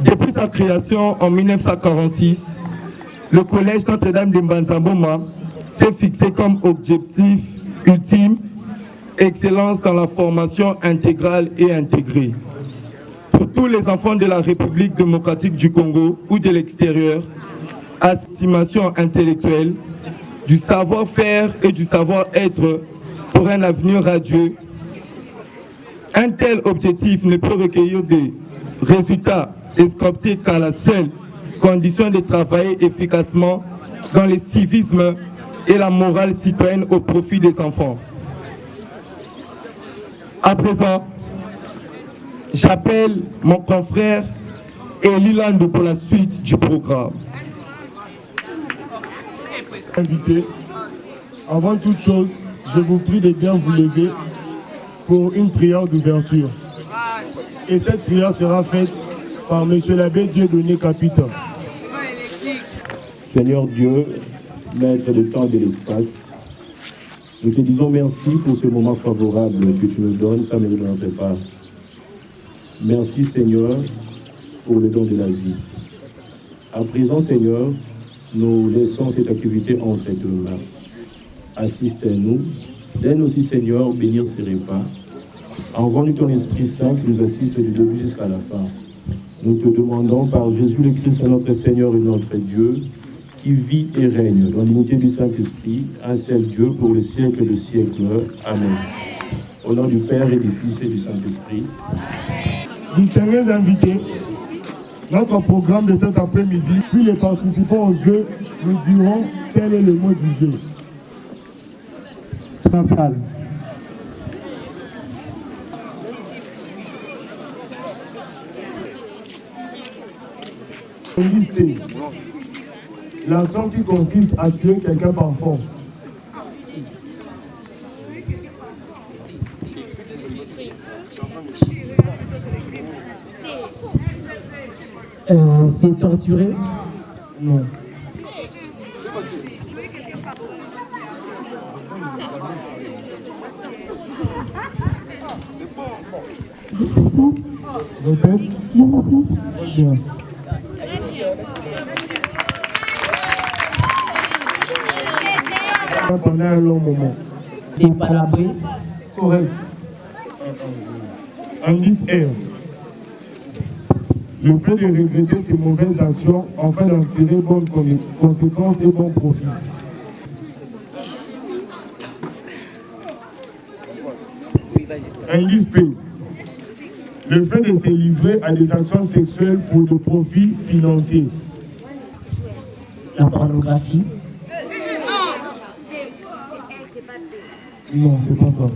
Depuis sa création en 1946, le collège Notre-Dame de Mbanza-Mboma s'est fixé comme objectif ultime excellence dans la formation intégrale et intégrée. Pour tous les enfants de la République démocratique du Congo ou de l'extérieur, estimation intellectuelle, du savoir-faire et du savoir-être pour un avenir radieux. Un tel objectif ne peut recueillir des résultats escomptés qu'à la seule condition de travailler efficacement dans le civisme et la morale citoyenne au profit des enfants. À présent, j'appelle mon confrère Eliland pour la suite du programme. Invité, avant toute chose, je vous prie de bien vous lever pour une prière d'ouverture. Et cette prière sera faite par M. l'abbé Dieudonné Capita. Seigneur Dieu, maître du temps et de l'espace, nous te disons merci pour ce moment favorable que tu nous donnes, ça ne nous donnerait pas. Merci Seigneur pour le don de la vie. À présent Seigneur, nous laissons cette activité entre tes mains. Assiste-nous, donne aussi Seigneur bénir ces repas. Envoie-nous ton Esprit Saint qui nous assiste du début jusqu'à la fin. Nous te demandons par Jésus le Christ, notre Seigneur et notre Dieu, qui vit et règne dans l'unité du Saint-Esprit, un seul Dieu pour le siècle des siècles. Amen. Au nom du Père et du Fils et du Saint-Esprit. Distingués invités, notre programme de cet après-midi, puis les participants au jeu nous diront quel est le mot du jeu. Central. Lister. L'action qui consiste à tuer quelqu'un par force. C'est torturer? Non. Répète. Bien. Pendant un long moment. T'es palabré? Correct. Indice R. Le fait de regretter ses mauvaises actions afin d'en tirer bonnes conséquences et bon profit. Indice P. Le fait de se livrer à des actions sexuelles pour de profits financiers. La pornographie? Non, c'est pas ça.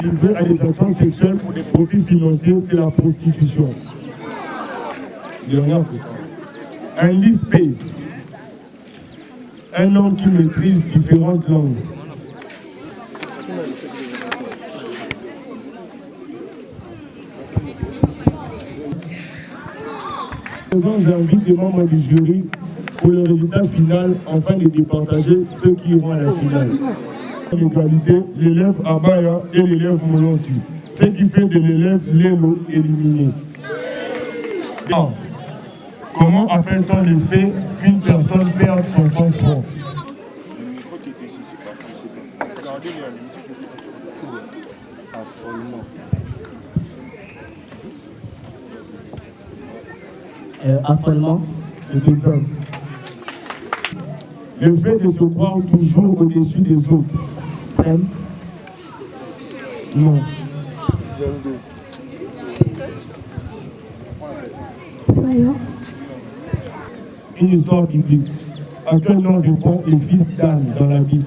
Livrer à des actions sexuelles pour des profits financiers, c'est la prostitution. Indice P. Un homme qui maîtrise différentes langues. J'invite les membres du jury pour le résultat final afin de départager ceux qui iront à la finale. L'égalité, l'élève Abaya et l'élève Molonsi. Ce qui fait de l'élève Lélo éliminé. Comment appelle-t-on le fait qu'une personne perde son sang-froid? Affolement? C'est exact. Le fait de se croire toujours au-dessus des autres. Prême? Non. Une histoire biblique. À quel nom répond le fils d'Anne dans la Bible?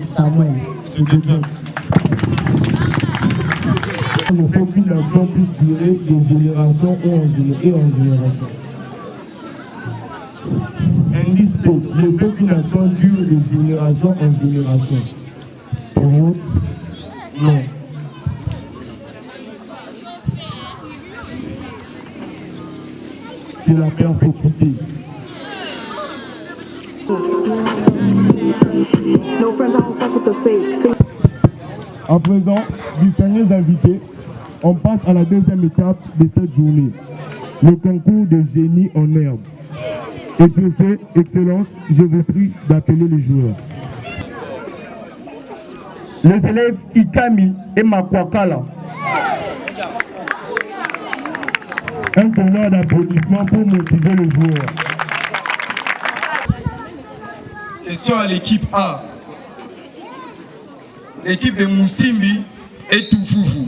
Samuel. C'est exact. Le fait qu'une action puisse durer de génération et en génération. Indice P. Le fait qu'une action dure de génération en génération. Période? Non. C'est la perpétuité. No friends, I don't fuck with the fake. À présent, distingués invités, on passe à la deuxième étape de cette journée. le concours de génie en herbe. Et sur ce, Excellence, je vous prie d'appeler les joueurs. Les élèves Ikami et Makwakala. Un tournoi d'applaudissements pour motiver les joueurs. Question à l'équipe A. L'équipe de Moussimbi et Toufoufou.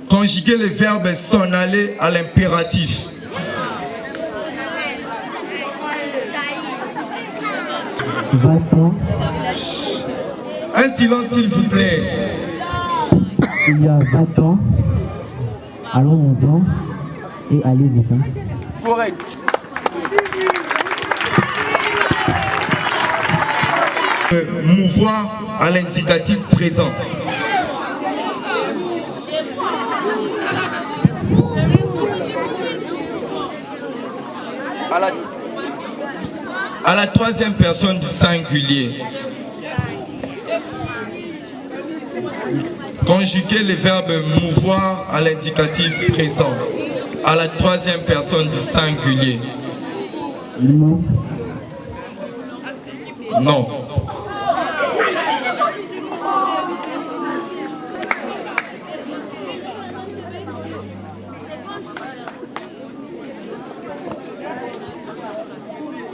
Conjuguer les verbes s'en aller à l'impératif. Va-t'en. Un silence s'il vous plaît. Il y a va-t'en. Allons-en. Et allez-vous-en. Correct. Mouvoir à l'indicatif présent. À la troisième personne du singulier. Conjuguer les verbes mouvoir à l'indicatif présent. À la troisième personne du singulier. Non. Non.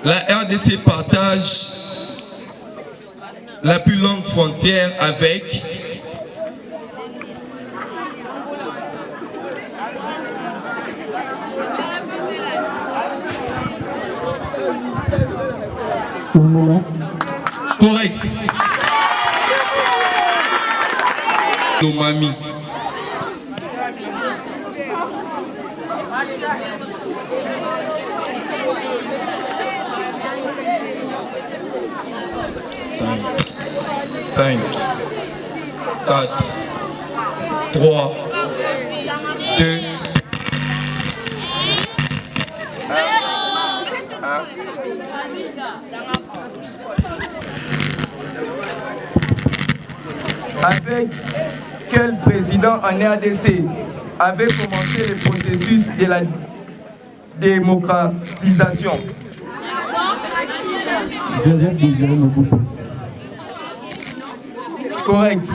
La RDC partage la plus longue frontière avec correct. Lomami. Cinq, 4, 3, 2, 1. Avec quel président en RDC avait commencé le processus de la démocratisation? Correct.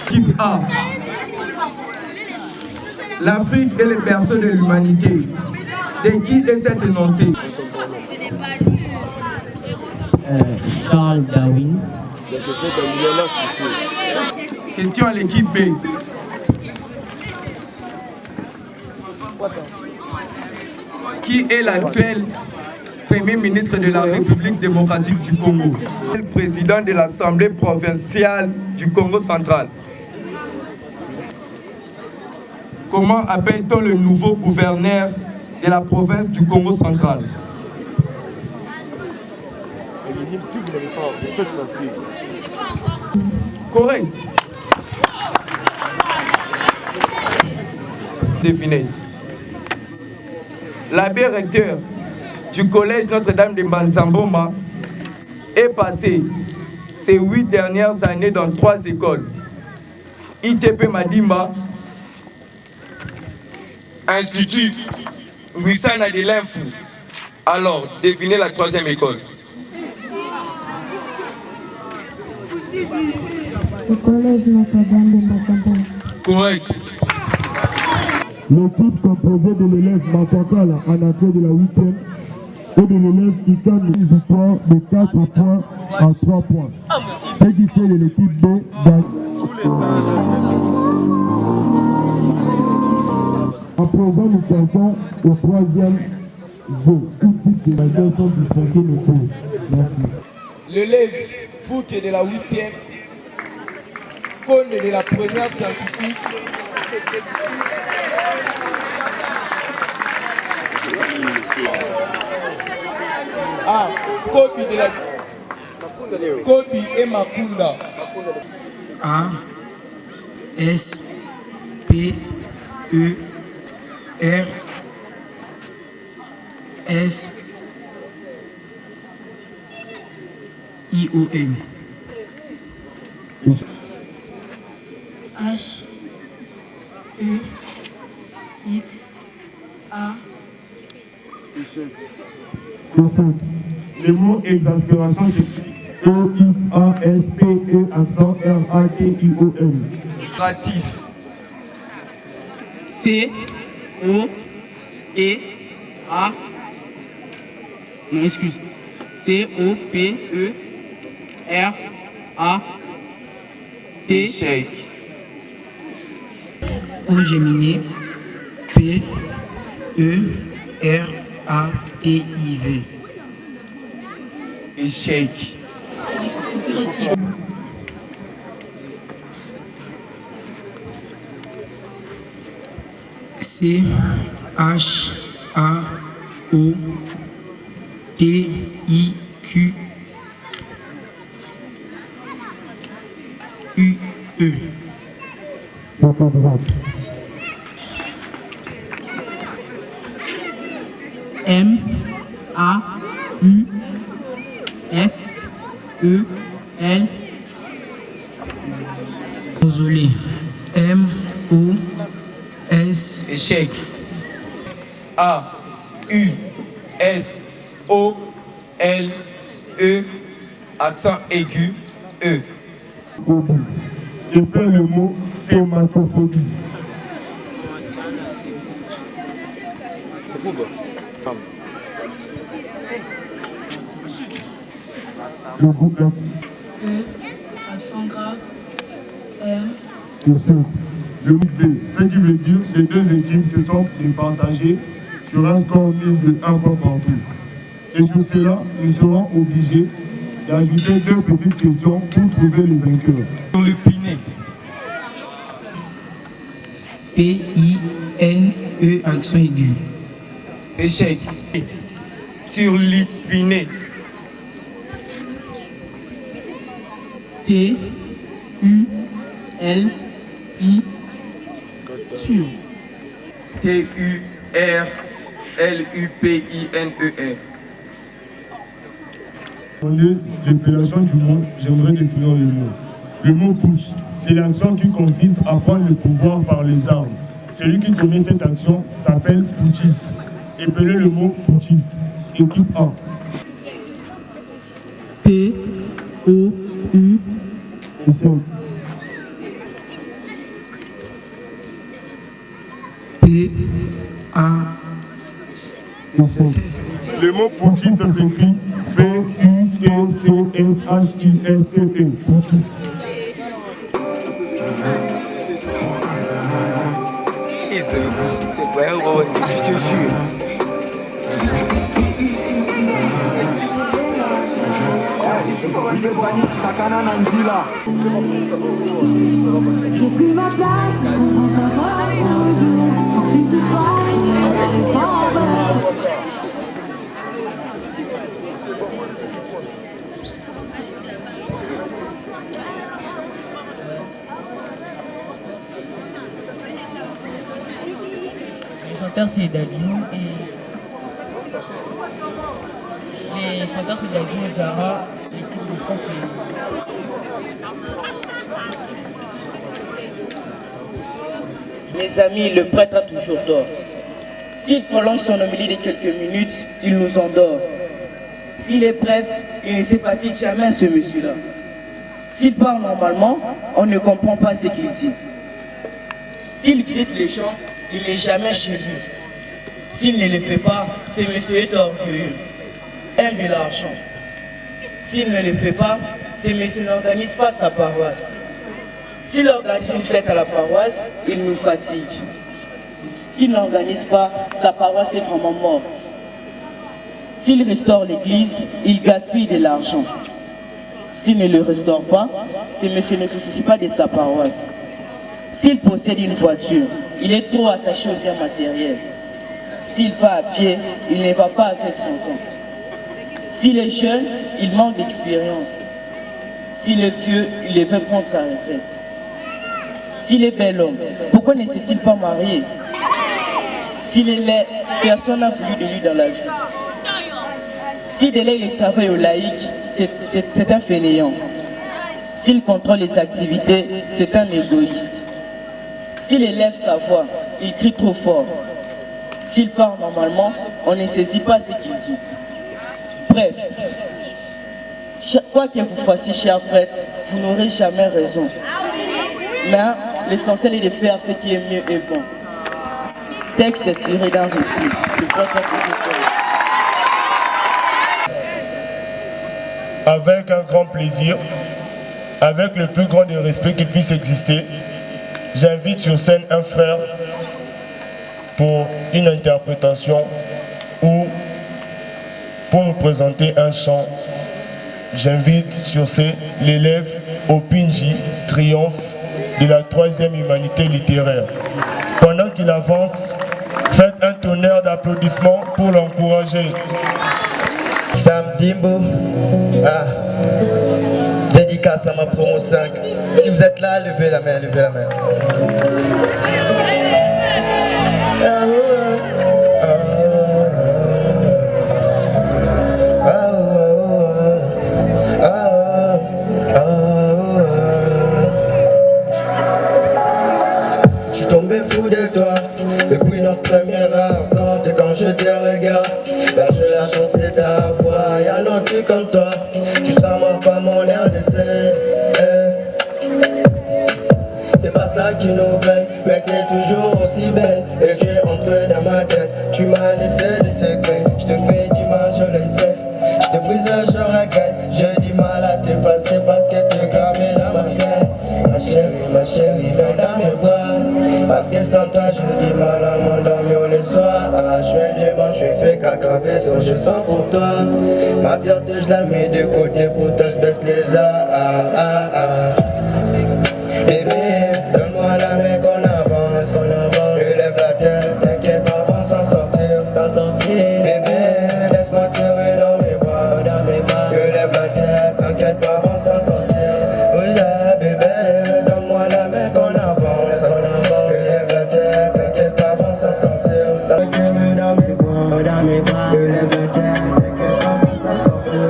Type A. L'Afrique est le berceau de l'humanité. De qui est cet énoncé? Charles Darwin. Question à l'équipe B. Qui est l'actuel Premier ministre de la République démocratique du Congo? Le président de l'Assemblée provinciale du Congo central. Comment appelle-t-on le nouveau gouverneur de la province du Congo central? Correct. Définite. L'abbé recteur du collège Notre-Dame de Mbanzamboma est passé ces 8 dernières années dans 3 écoles. ITP Madimba, Institut Nguissana de l'Info. Alors, devinez la 3e école. Le collège Notre-Dame de Mbanzamboma. Correct. L'équipe composée de l'élève Makwakala en entrée de la 8e et de l'élève Ikami victoire de 4 points à 3 points. Ce qui fait de l'équipe B gagne. À présent, nous passons au 3e jeu. Toutes les vainqueurs sont dispensés le cours. Merci. L'élève Fouque de la 8e, Cône de la première scientifique, Kobi de la Kobi et Makunda. A S P E R S I O N. H E A. Le mot exaspération s'écrit E-X-A-S-P-E accent R-A-T-I-O-N. Ratif. C-O-E-A. Non, excuse. C-O-P-E-R-A-T. Échec. O géminé. P-E-R-A-T-I-V. Échec. C-H-A-O-T-I-Q-U-E. M-A-U-S-E-L. Désolé. M-O-S. Échec. A-U-S-O-L-E. Accent aigu. E. Et faire le mot hématophobie. Le groupe là. E. Accent grave. M. Le groupe B, ce qui veut dire que les deux équipes se sont départagées sur un score mis de 1 point partout. Et sur cela, nous serons obligés d'ajouter 2 petites questions pour trouver les vainqueurs. Turlupiné. P-I-N-E. Accent aigu. Échec. Turlupiné. T-U-L-I. T-U-R-L-U-P-I-N-E-R. Au lieu de l'épellation du mot, j'aimerais définir le mot. Le mot putsch, c'est l'action qui consiste à prendre le pouvoir par les armes. Celui qui commet cette action s'appelle putschiste. Épelez le mot putschiste. Équipe A. P-O-U. P-A. Le mot putschiste s'écrit P-U-T-C-S-H-I-S-T-E. Putschiste. J'ai pris ma place, on rentre encore toujours. Ensuite de prendre, sans peur. Les chanteurs c'est Dadju et Zara. L'équipe de son c'est Mes amis, le prêtre a toujours tort. S'il prolonge son homélie de quelques minutes, il nous endort. S'il est bref, il ne se fatigue jamais, ce monsieur-là. S'il parle normalement, on ne comprend pas ce qu'il dit. S'il visite les gens, il n'est jamais chez lui. S'il ne le fait pas, ce monsieur est orgueilleux, aime de l'argent. S'il ne le fait pas, ce monsieur n'organise pas sa paroisse. S'il organise une fête à la paroisse, il nous fatigue. S'il n'organise pas, sa paroisse est vraiment morte. S'il restaure l'église, il gaspille de l'argent. S'il ne le restaure pas, ce monsieur ne se soucie pas de sa paroisse. S'il possède une voiture, il est trop attaché aux biens matériels. S'il va à pied, il ne va pas avec son temps. S'il est jeune, il manque d'expérience. S'il est vieux, il veut prendre sa retraite. S'il est bel homme, pourquoi ne s'est-il pas marié? S'il est laid, personne n'a voulu de lui dans la vie. S'il délègue le travail au laïc, c'est un fainéant. S'il contrôle les activités, c'est un égoïste. S'il élève sa voix, il crie trop fort. S'il parle normalement, on ne saisit pas ce qu'il dit. Bref, quoi que vous fassiez, cher prêtre, vous n'aurez jamais raison. Mais l'essentiel est de faire ce qui est mieux et bon. Texte tiré d'un récit. Avec un grand plaisir, avec le plus grand des respects qui puisse exister, j'invite sur scène un frère pour une interprétation ou pour nous présenter un chant. J'invite sur scène l'élève Opinji, triomphe de la 3e humanité littéraire. Pendant qu'il avance, faites un tonnerre d'applaudissements pour l'encourager. Sam Dimbo, dédicace à ma promo 5. Si vous êtes là, levez la main, levez la main. Je suis tombé fou de toi depuis notre première rencontre. Quand je te regarde, ben j'ai la chance de t'avoir. Y'a un autre comme toi, tu seras ma femme, mon air de c'est pas ça qui nous plaît, mais t'es toujours aussi belle. Et tu es entré dans ma tête, tu m'as laissé des secrets. Je te fais du mal, je le sais. Je te brise, je regrette. J'ai du mal à t'effacer parce que t'es gravé dans ma tête. Ma chérie, viens dans mes bras. Parce que sans toi, j'ai du mal à m'endormir le soir. Je fais des bancs, je fais qu'aggraver ce que je sens pour toi. Ma fierté, je la mets de côté, pour toi, je baisse les arts. Bébé, donne-moi la main qu'on avance. Relève la tête, t'inquiète pas, on va s'en sortir. Bébé, laisse-moi tirer dans mes bras. Relève la tête, t'inquiète pas, on va s'en sortir. Oui, là, bébé, donne-moi la main qu'on avance. Relève la tête, t'inquiète pas, on va s'en sortir. Tirer dans mes bras. Relève la tête, t'inquiète pas, on va s'en sortir.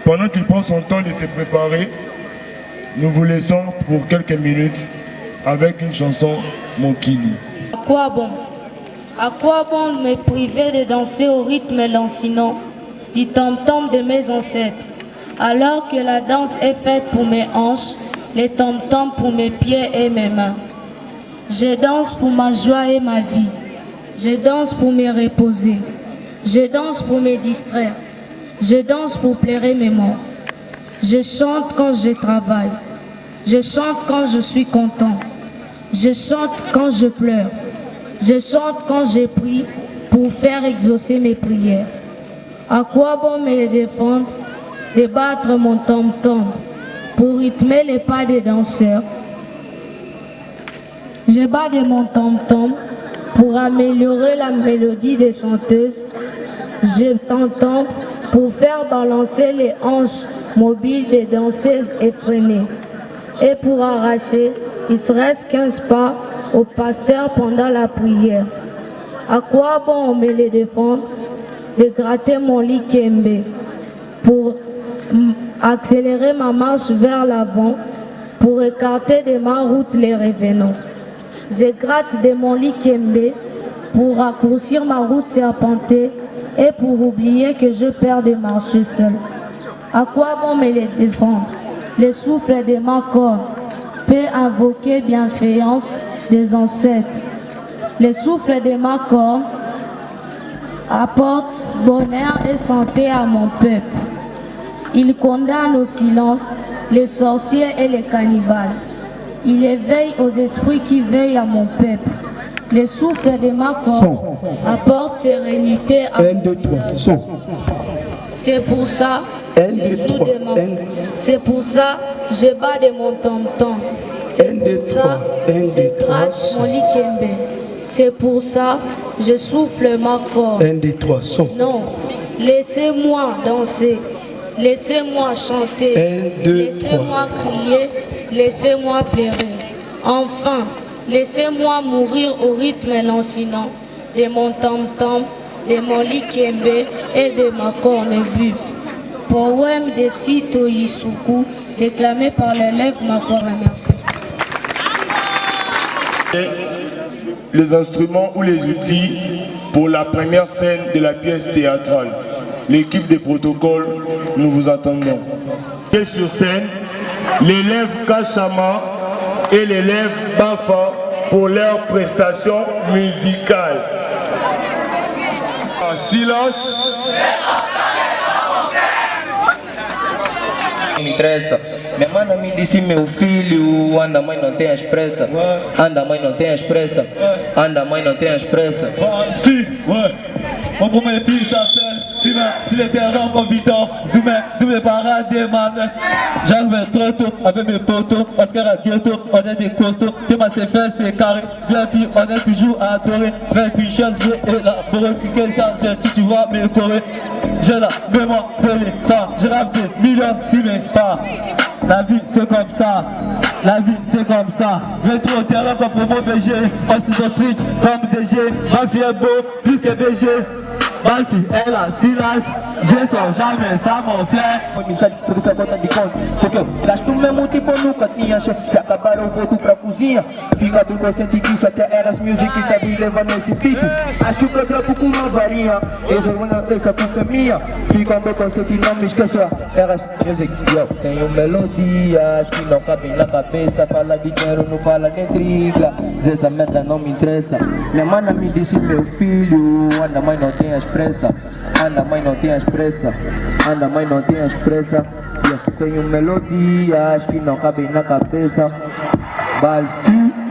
Pendant qu'il prend son temps de se préparer, nous vous laissons pour quelques minutes avec une chanson Mokili. À quoi bon? À quoi bon me priver de danser au rythme lancinant du tom-tom de mes ancêtres, alors que la danse est faite pour mes hanches, les tom-toms pour mes pieds et mes mains. Je danse pour ma joie et ma vie. Je danse pour me reposer. Je danse pour me distraire. Je danse pour plaire mes morts. Je chante quand je travaille. Je chante quand je suis content. Je chante quand je pleure. Je chante quand je prie pour faire exaucer mes prières. À quoi bon me défendre, de battre mon tom-tom pour rythmer les pas des danseurs? Je bats de mon tom-tom pour améliorer la mélodie des chanteuses. Je t'entends pour faire balancer les hanches mobiles des danseuses effrénées et pour arracher, il serait 15 pas au pasteur pendant la prière. À quoi bon me les défendre, de gratter mon lit kembe pour accélérer ma marche vers l'avant, pour écarter de ma route les revenants. Je gratte de mon lit kembe pour raccourcir ma route serpentée et pour oublier que je perds de marcher seul. À quoi bon me les défendre? Le souffle de ma corne peut invoquer bienfaillance des ancêtres. Le souffle de ma corne apporte bonheur et santé à mon peuple. Il condamne au silence les sorciers et les cannibales. Il éveille aux esprits qui veillent à mon peuple. Le souffle de ma corne apporte sérénité à mon peuple. C'est pour ça c'est pour ça je bats de mon tom-tom. C'est pour ça je gratte mon lit kembe. C'est pour ça je souffle ma corne. 1, 2, 3, son. Non, laissez-moi danser. Laissez-moi chanter. 1, 2, laissez-moi crier. Laissez-moi pleurer. Enfin, laissez-moi mourir au rythme lancinant de mon tom-tom, de mon lit kembe et de ma corne buve. Poème de Tito Isuku déclamé par l'élève Makora. Merci. Les instruments ou les outils pour la première scène de la pièce théâtrale. L'équipe des protocoles, nous vous attendons. Et sur scène, l'élève Kachama et l'élève Bafa pour leur prestation musicale. Silence. Me interessa. Minha mana me disse, meu filho, anda mãe não tem expressa. Anda mãe não tem expressa. Anda mãe não tem expressa. Mon premier fils s'appelle s'il était un convitant, Zoumen, double parade des manettes. J'arrive trop tôt avec mes potos, Oscar à ghetto, on est des costauds. Théma ses fesses, c'est carré, bien puis on est toujours adoré. Fais une chose, je et là, pour récupérer ça, si tu vois mes corées. J'ai la mémoire de l'État, j'ai rappe des millions, si mais pas. La vie c'est comme ça, la vie c'est comme ça. Je vais trop au terrain comme pour mon BG, aussi centrique comme DG. Ma fille est beau, plus que BG. Malfi, elle a silence, je sors jamais, ça mon frère. Me satisfeito só conta de conta. Porque eu gasto mesmo tempo nunca tinha chance. Se acabar eu volto pra cozinha. Fica bem consciente que isso até Eras Music tá me levando esse pico. Acho que eu trago com uma varinha. Eu sou uma essa culpa é minha. Fica bem consciente, não me esqueça. Eras Music, eu tenho melodias que não cabem na cabeça. Fala de dinheiro, não fala de intriga. Essa merda não me interessa. Minha mana me disse, meu filho, anda mãe não tem expressa. Anda mãe não tem expressa. Anda mãe não tem expressa. Tenho melodias que não cabem na cabeça. Balfi.